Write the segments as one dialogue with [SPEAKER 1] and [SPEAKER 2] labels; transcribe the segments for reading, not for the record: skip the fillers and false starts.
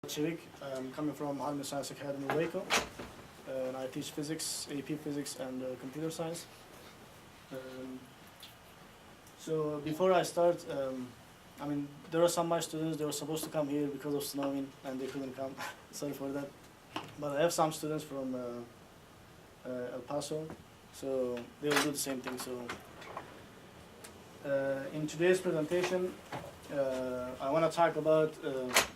[SPEAKER 1] Chivik. I'm coming from Harmony Science Academy, Waco, and I teach physics, AP Physics, and computer science. Um, so before I start, there are some of my students, they were supposed to come here because of snowing, and they couldn't come. Sorry for that. But I have some students from El Paso, so they will do the same thing. So in today's presentation, I want to talk about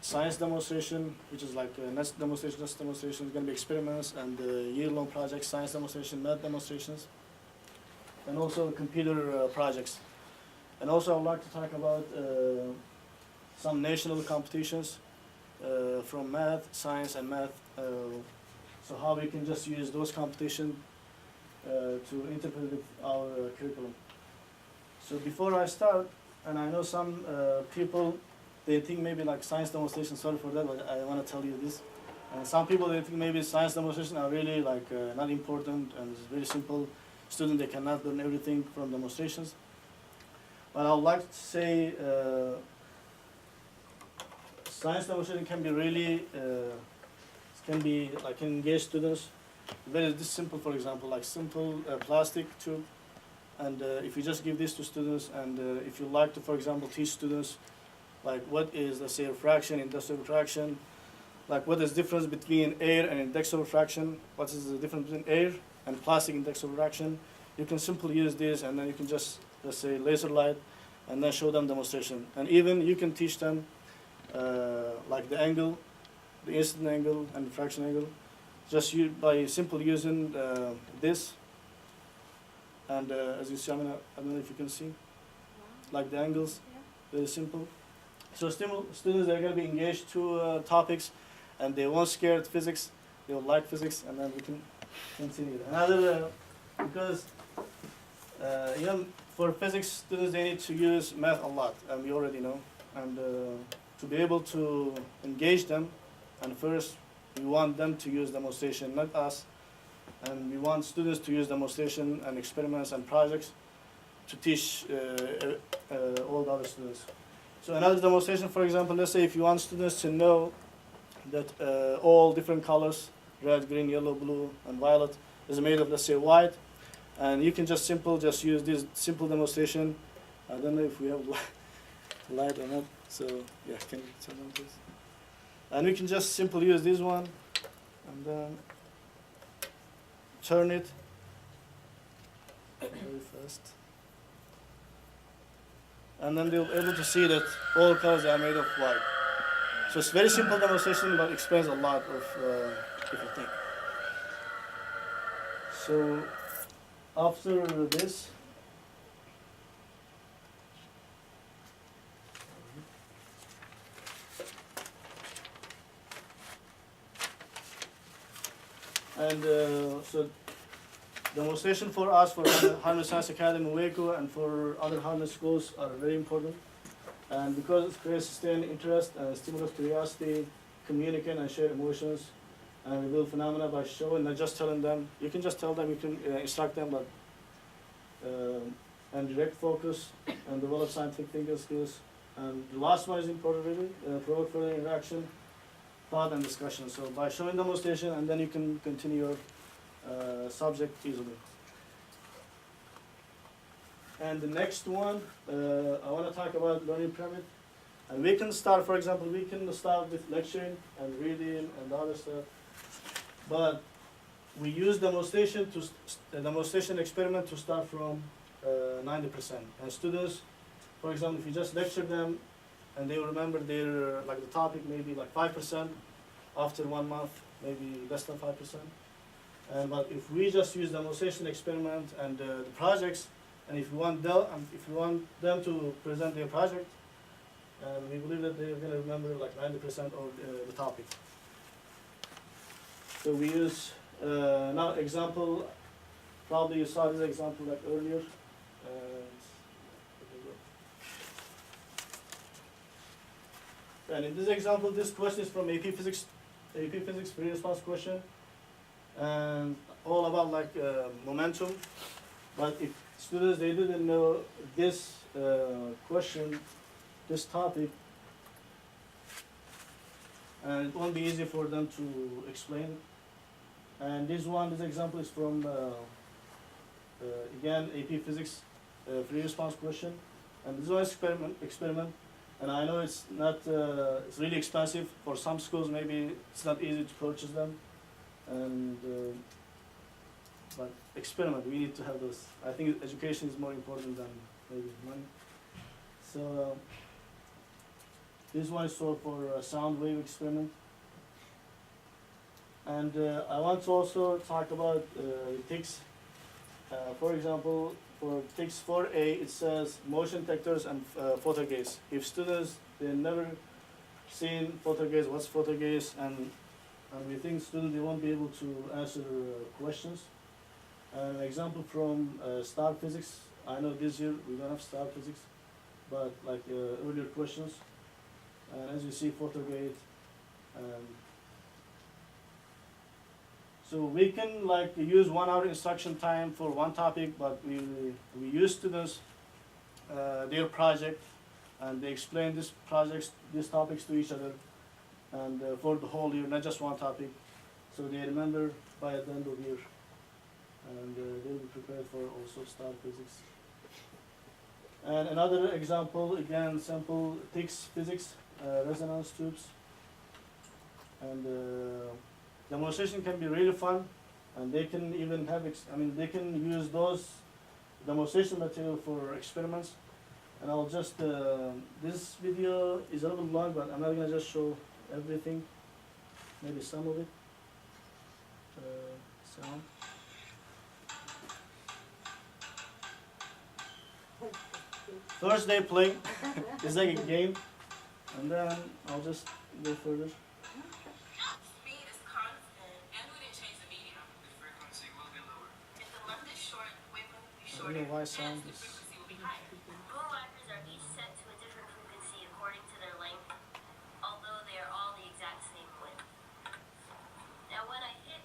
[SPEAKER 1] science demonstration, which is like NEST demonstration. NEST demonstration is going to be experiments and year-long projects, science demonstration, math demonstrations, and also computer projects. And also I would like to talk about some national competitions from math, science, and math. So how we can just use those competitions to interpret with our curriculum. So before I start, and I know some people, they think maybe like science demonstration, sorry for that, but I want to tell you this. Some people, they think maybe science demonstration are really like not important and it's very simple. Students, they cannot learn everything from demonstrations. But I would like to say science demonstration can be really, can engage students. Very simple, for example, like simple plastic tube. And if you just give this to students, and if you like to, for example, teach students, like what is, let's say, refraction, inductive refraction, like what is the difference between air and inductive refraction, what is the difference between air and plastic inductive refraction, you can simply use this, and then you can just, let's say, laser light, and then show them demonstration. And even you can teach them like the angle, the incident angle and refraction angle, just by simply using this. And as you see, I don't know if you can see, like the angles, very simple. So students, they're going to be engaged to topics, and they won't scared physics, they will like physics, and then we can continue. Another, because for physics students, they need to use math a lot, and we already know. And to be able to engage them, and first, we want them to use demonstration, not us. And we want students to use demonstration and experiments and projects to teach all the other students. So another demonstration, for example, let's say if you want students to know that all different colors, red, green, yellow, blue, and violet, is made of, let's say, white, and you can just use this simple demonstration. I don't know if we have light or not, so yeah, can you turn on this? And we can just simply use this one, and then turn it very fast. And then they'll be able to see that all colors are made of white. So it's very simple demonstration, but explains a lot of different things. So after this, and so demonstration for us, for Harmony Science Academy, Waco, and for other Harmony schools are very important. And because it creates sustained interest and stimulates curiosity, communicate and share emotions, and reveal phenomena by showing, not just telling them. You can just tell them, you can instruct them, but and direct focus and develop scientific thinking skills. And the last one is important really, provoke further interaction, thought and discussion. So by showing demonstration, and then you can continue your subject easily. And the next one, I want to talk about learning pyramid. And we can start, for example, we can start with lecturing and reading and other stuff. But we use demonstration experiment to start from 90%. And students, for example, if you just lecture them, and they remember their the topic maybe like 5%, after 1 month maybe less than 5%. But if we just use demonstration experiment and the projects, and if you want them to present their project, we believe that they're going to remember like 90% of the topic. So we use now example. Probably you saw this example like earlier. And in this example, this question is from AP Physics free response question, and all about like momentum. But if students, they didn't know this question, this topic, and it won't be easy for them to explain. And this example is from again AP Physics free response question, and this one is experiment. And I know it's not it's really expensive for some schools. Maybe it's not easy to purchase them, and but experiment, we need to have those. I think education is more important than maybe money. So this one is for sound wave experiment. And I want to also talk about TICS. For example, for TICS 4A, it says motion detectors and photo gaze. If students, they never seen photo gaze, what's photo gaze, and we think students, they won't be able to answer questions. An example from star physics. I know this year we don't have star physics, but like earlier questions. And as you see, photo gaze. So we can like use 1 hour instruction time for one topic, but we use students their project, and they explain these topics to each other, and for the whole year, not just one topic. So they remember by the end of the year, and they will be prepared for also star physics. And another example, again, simple TICS physics, resonance tubes, and demonstration can be really fun, and they can even have, they can use those demonstration material for experiments. And I'll just, this video is a little long, but I'm not gonna just show everything, maybe some of it. Sound. First day playing, it's like a game, and then I'll just go further. I don't know why sound is...
[SPEAKER 2] Boom wipers are each set to a different frequency according to their length, although they are all the exact same width. Now when I hit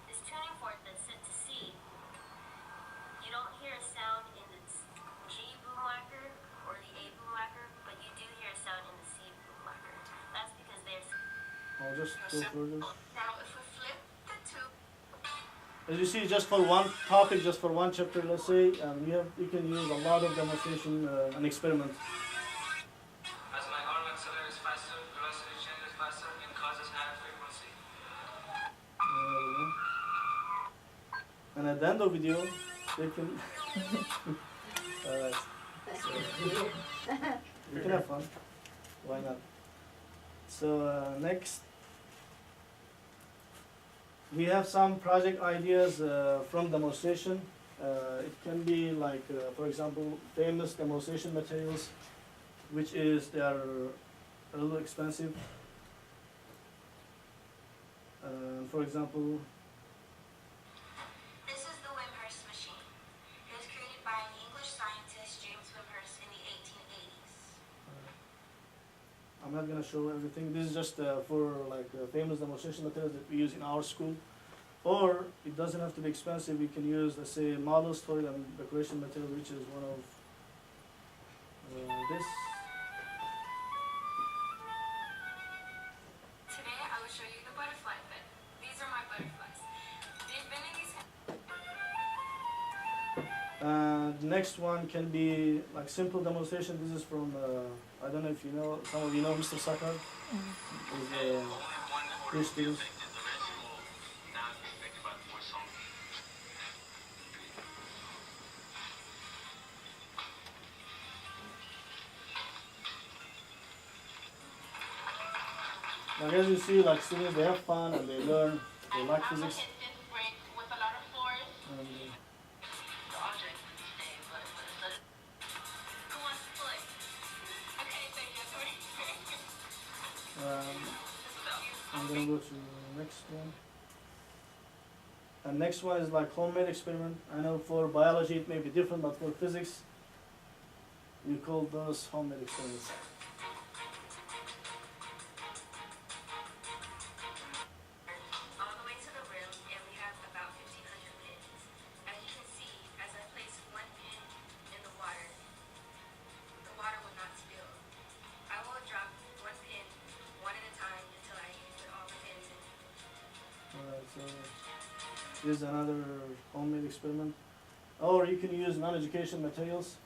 [SPEAKER 2] this tuning fork that's set to C, you don't hear a sound in the G boom whacker or the A boom whacker, but you do hear a sound in the C boom whacker. That's because they're...
[SPEAKER 1] I'll just go further.
[SPEAKER 2] Now if we flip the tube...
[SPEAKER 1] As you see, just for one topic, just for one chapter, let's say, you can use a lot of demonstration and experiment.
[SPEAKER 3] As my arm accelerates faster, velocity changes faster and causes higher frequency.
[SPEAKER 1] And at the end of the video, they can... Alright. So, you can have fun. Why not? So next, we have some project ideas from demonstration. It can be like, for example, famous demonstration materials, which is, they are a little expensive. For example,
[SPEAKER 2] This is the Wimshurst machine. It was created by the English scientist James Wimshurst in the 1880s.
[SPEAKER 1] I'm not gonna show everything. This is just for like famous demonstration materials that we use in our school. Or it doesn't have to be expensive. We can use, let's say, models, toy, and decoration material, which is one of this.
[SPEAKER 2] Today I will show you the butterfly effect. These are my butterflies. They've been in these...
[SPEAKER 1] The next one can be like simple demonstration. This is from, I don't know if you know, some of you know Mr. Sakar. His students. Like as you see, like students, they have fun and they learn, they like physics.
[SPEAKER 2] with a lot of floors.
[SPEAKER 1] And,
[SPEAKER 2] The object today, but who wants to play? Okay, thank you.
[SPEAKER 1] I'm gonna go to the next one. And next one is like homemade experiment. I know for biology it may be different, but for physics, you call those homemade experiments.
[SPEAKER 2] All the way to the rim, and we have about 1,500 pins. As you can see, as I place one pin in the water will not spill. I will drop one pin, one at a time, until
[SPEAKER 1] So here's another homemade experiment. Or you can use non-education materials.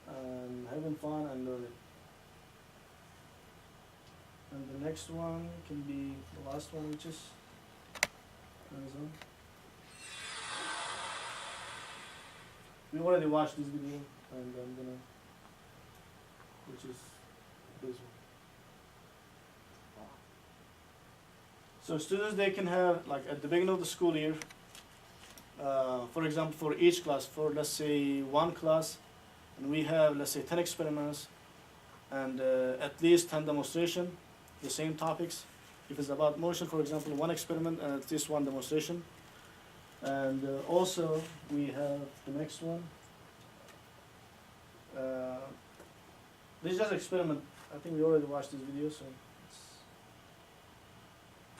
[SPEAKER 1] And having fun and learning. And the next one can be the last one, which is hands-on. We already watched this video, and I'm gonna, which is this one. So students, they can have, like at the beginning of the school year, for example, for each class, for let's say one class, and we have, let's say, 10 experiments, and at least 10 demonstration, the same topics. If it's about motion, for example, one experiment and at least one demonstration. And also, we have the next one. This is just experiment. I think we already watched this video, so it's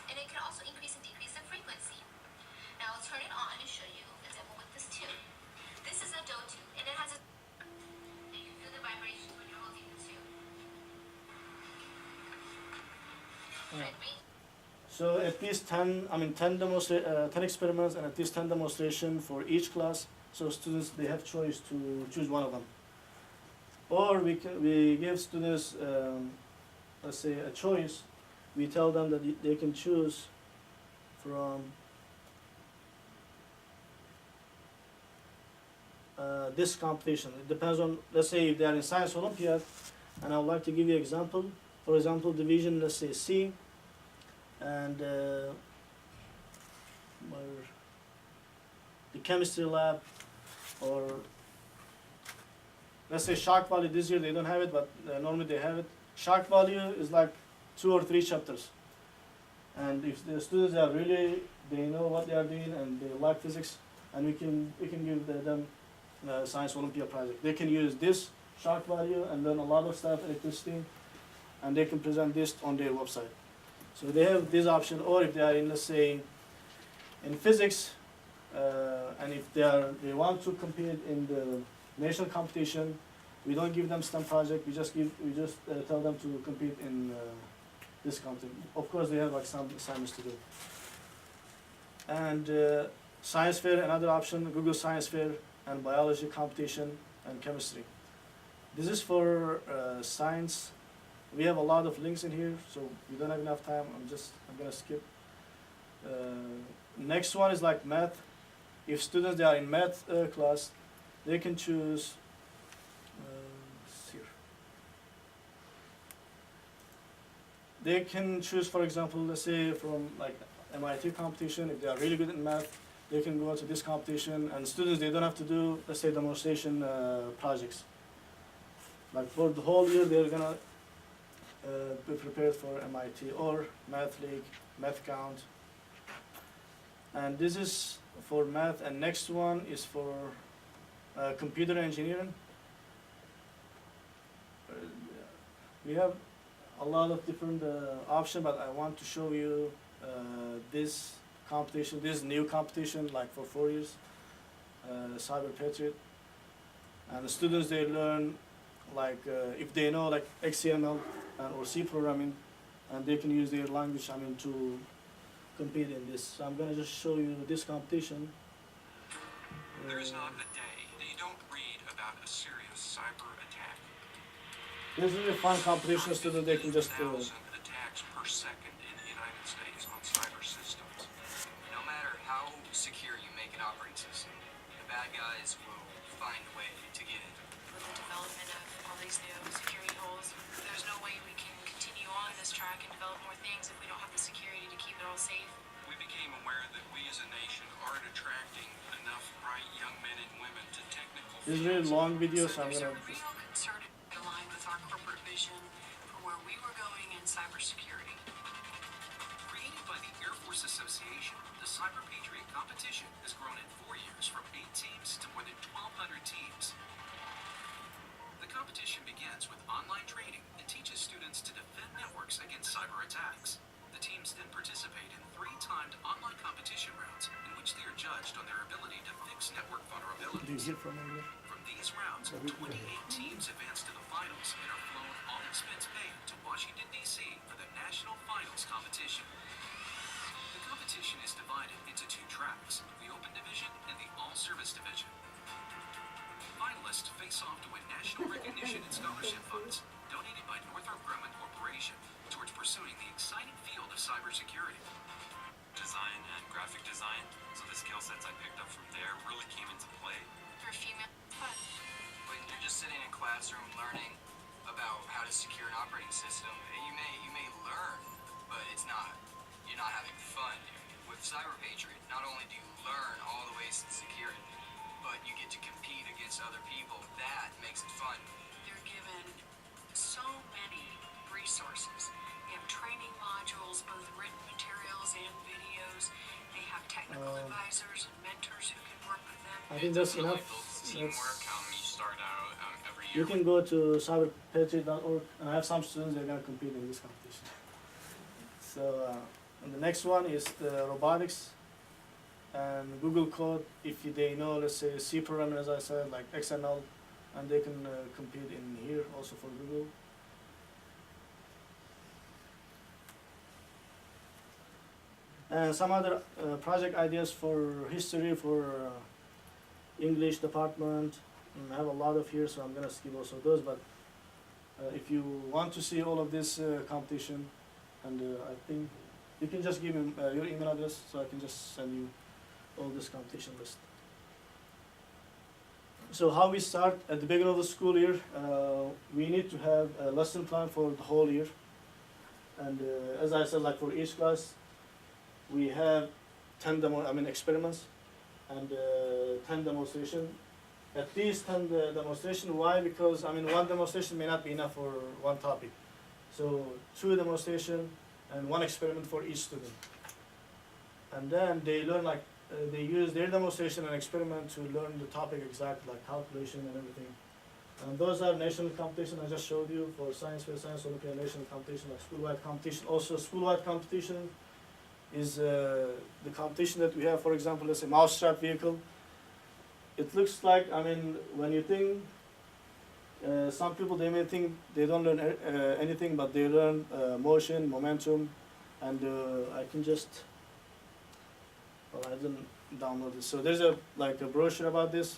[SPEAKER 2] And it can also increase and decrease the frequency. Now I'll turn it on and show you the demo with this tube. This is a dough tube, and it has a... You can feel the vibrations when you're holding the tube.
[SPEAKER 1] Yeah.
[SPEAKER 2] Ready?
[SPEAKER 1] So at least 10, 10 experiments and at least 10 demonstration for each class. So students, they have choice to choose one of them. Or we give students, let's say, a choice. We tell them that they can choose from this competition. It depends on, let's say, if they are in Science Olympiad, and I would like to give you an example. For example, division, let's say C, and the chemistry lab, or let's say shock value. This year they don't have it, but normally they have it. Shock value is like 2 or 3 chapters, and if the students are really, they know what they are doing and they like physics, and we can give them Science Olympia project. They can use this shock value and learn a lot of stuff, electricity, and they can present this on their website. So they have this option. Or if they are in, let's say, in physics, and if they want to compete in the national competition, we don't give them STEM project. We just tell them to compete in this competition. Of course, they have like some assignments to do. And science fair, another option. Google Science Fair and biology competition and chemistry. This is for science. We have a lot of links in here, so we don't have enough time. I'm gonna skip. Next one is like math. If students, they are in math class, they can choose. Here. They can choose, for example, let's say from like MIT competition. If they are really good in math, they can go to this competition. And students, they don't have to do, let's say, demonstration projects. Like for the whole year, they're gonna be prepared for MIT or Math League, Math Count. And this is for math, and next one is for computer engineering. We have a lot of different options, but I want to show you this competition, this new competition, like for 4 years, Cyber Patriot. And the students, they learn like if they know like XML or C programming, and they can use their language, to compete in this. So I'm gonna just show you this competition.
[SPEAKER 4] There is not a day that you don't read about a serious cyber attack.
[SPEAKER 1] This is a fun competition, so that they can just
[SPEAKER 4] 1,000 attacks per second in the United States on cyber systems. No matter how secure you make an operating system, the bad guys will find a way to get in.
[SPEAKER 5] With the development of all these new security holes, there's no way we can continue on this track and develop more things if we don't have the security to keep it all safe.
[SPEAKER 4] We became aware that we as a nation aren't attracting enough bright young men and women to technical
[SPEAKER 1] This is a really long video, so I'm
[SPEAKER 5] there's
[SPEAKER 1] gonna
[SPEAKER 5] a real concern aligned with our corporate vision for where we were going in cybersecurity.
[SPEAKER 4] Created by the Air Force Association, the Cyber Patriot competition has grown in 4 years from 8 teams to more than 1,200 teams. The competition begins with online training and teaches students to defend networks against cyber attacks. The teams then participate in 3 timed online competition rounds in which they are judged on their ability to fix network
[SPEAKER 1] do you
[SPEAKER 4] vulnerabilities.
[SPEAKER 1] hear from me?
[SPEAKER 4] From these rounds,
[SPEAKER 1] So we-
[SPEAKER 4] 28 teams advance to the finals and are flown all expense paid to Washington, D.C. for the national finals competition. The competition is divided into two tracks, the Open Division and the All-Service Division. Finalists face off to win national recognition and scholarship funds donated by Northrop Grumman Corporation towards pursuing the exciting field of cybersecurity.
[SPEAKER 6] Design and graphic design, so the skill sets I picked up from there really came into play.
[SPEAKER 5] For a female, fun.
[SPEAKER 7] When you're just sitting in a classroom learning about how to secure an operating system, you may learn, but you're not having fun. With Cyber Patriot, not only do you learn all the ways to secure it, but you get to compete against other people. That makes it fun.
[SPEAKER 8] They're given so many resources. They have training modules, both written materials and videos. They have technical advisors and mentors who can work with them.
[SPEAKER 1] I think that's
[SPEAKER 6] Definitely
[SPEAKER 1] enough.
[SPEAKER 6] builds teamwork. You start out every year.
[SPEAKER 1] You can go to cyberpatriot.org, and I have some students that are going to compete in this competition. So, and the next one is the robotics and Google Code. If they know, let's say, C programming, as I said, like XML, and they can compete in here also for Google. And some other project ideas for history, for English department. I have a lot of here, so I'm gonna skip also those. But if you want to see all of this competition, and I think you can just give me your email address, so I can just send you all this competition list. So how we start at the beginning of the school year, we need to have a lesson plan for the whole year. And as I said, like for each class, we have 10 experiments and 10 demonstration. At least 10 demonstration. Why? Because one demonstration may not be enough for one topic. So 2 demonstration and 1 experiment for each student. And then they learn they use their demonstration and experiment to learn the topic exactly, like calculation and everything. And those are national competition I just showed you for science fair, science Olympiad, national competition, like school-wide competition. Also school-wide competition is the competition that we have, for example, let's say mousetrap vehicle. It looks like, when you think, some people, they may think they don't learn anything, but they learn motion, momentum, and I can just, I didn't download this. So there's a brochure about this.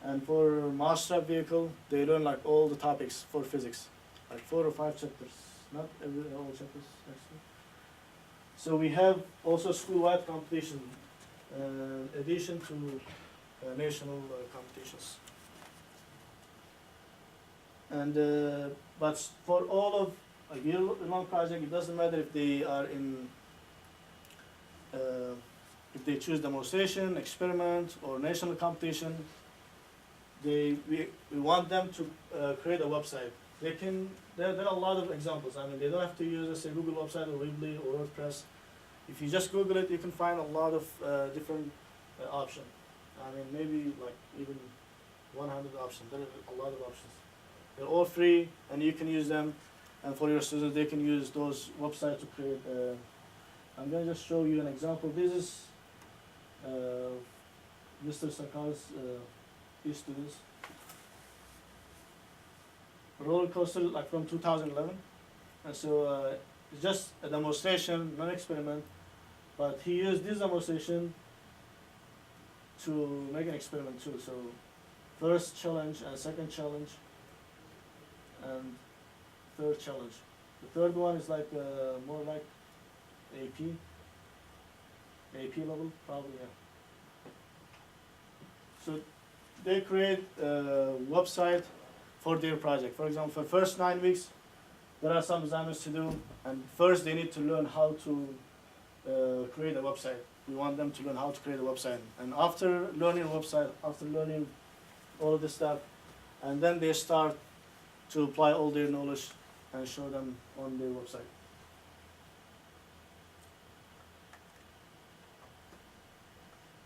[SPEAKER 1] And for mousetrap vehicle, they learn all the topics for physics, 4 or 5 chapters, not all chapters actually. So we have also school-wide competition, addition to national competitions. And but for all of a year-long project, it doesn't matter if they are in, if they choose demonstration, experiment, or national competition. We want them to create a website. They can. There are a lot of examples. They don't have to use, let's say, Google website or Weebly or WordPress. If you just Google it, you can find a lot of different options. Maybe even 100 options. There are a lot of options. They're all free, and you can use them. And for your students, they can use those websites to create. I'm going to just show you an example. This is Mr. Sakal's students. Roller coaster, from 2011. And so it's just a demonstration, not experiment. But he used this demonstration to make an experiment too. So first challenge and second challenge and third challenge. The third one is more like AP level, probably, yeah. So they create a website for their project. For example, for the first 9 weeks, there are some assignments to do, and first they need to learn how to create a website. We want them to learn how to create a website. And after learning a website, after learning all this stuff, and then they start to apply all their knowledge and show them on their website.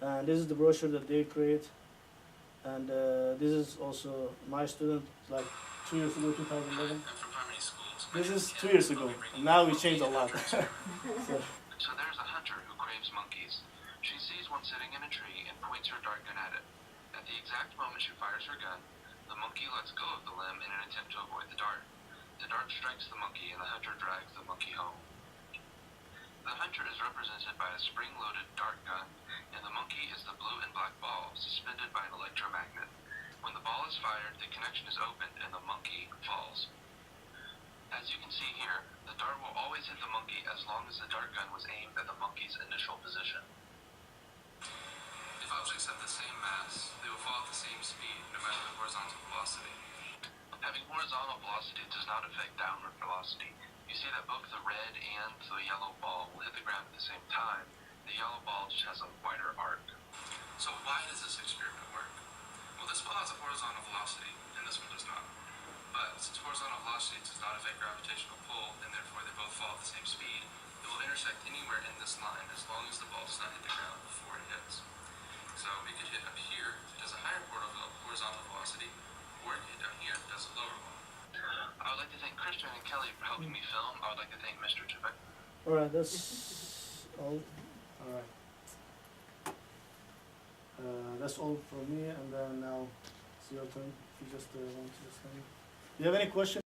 [SPEAKER 1] And this is the brochure that they create. And this is also my student, 2 years ago, 2011.
[SPEAKER 6] For primary schools,
[SPEAKER 1] This is 2 years ago. And now we changed a lot.
[SPEAKER 4] So there's a hunter who craves monkeys. She sees one sitting in a tree and points her dart gun at it. At the exact moment she fires her gun,
[SPEAKER 3] The monkey lets go of the limb in an attempt to avoid the dart. The dart strikes the monkey and the hunter drags the monkey home. The hunter is represented by a spring-loaded dart gun, and the monkey is the blue and black ball suspended by an electromagnet. When the ball is fired, the connection is opened and the monkey falls. As you can see here, the dart will always hit the monkey as long as the dart gun was aimed at the monkey's initial position.
[SPEAKER 6] If objects have the same mass, they will fall at the same speed, no matter the horizontal velocity.
[SPEAKER 3] Having horizontal velocity does not affect downward velocity. You see that both the red and the yellow ball will hit the ground at the same time. The yellow ball just has a wider arc.
[SPEAKER 6] So why does this experiment work? Well, this ball has a horizontal velocity, and this one does not. But since horizontal velocity does not affect gravitational pull, and therefore they both fall at the same speed, it will intersect anywhere in this line as long as the ball does not hit the ground before it hits. So it could hit up here if it has a higher horizontal velocity, or it could hit down here if it has a lower one.
[SPEAKER 3] I would like to thank Christian and Kelly for helping me film. I would like to thank Mr. Trebek.
[SPEAKER 1] Alright, that's all. Alright. That's all from me, and then now it's your turn. If you just want to just. Do you have any questions?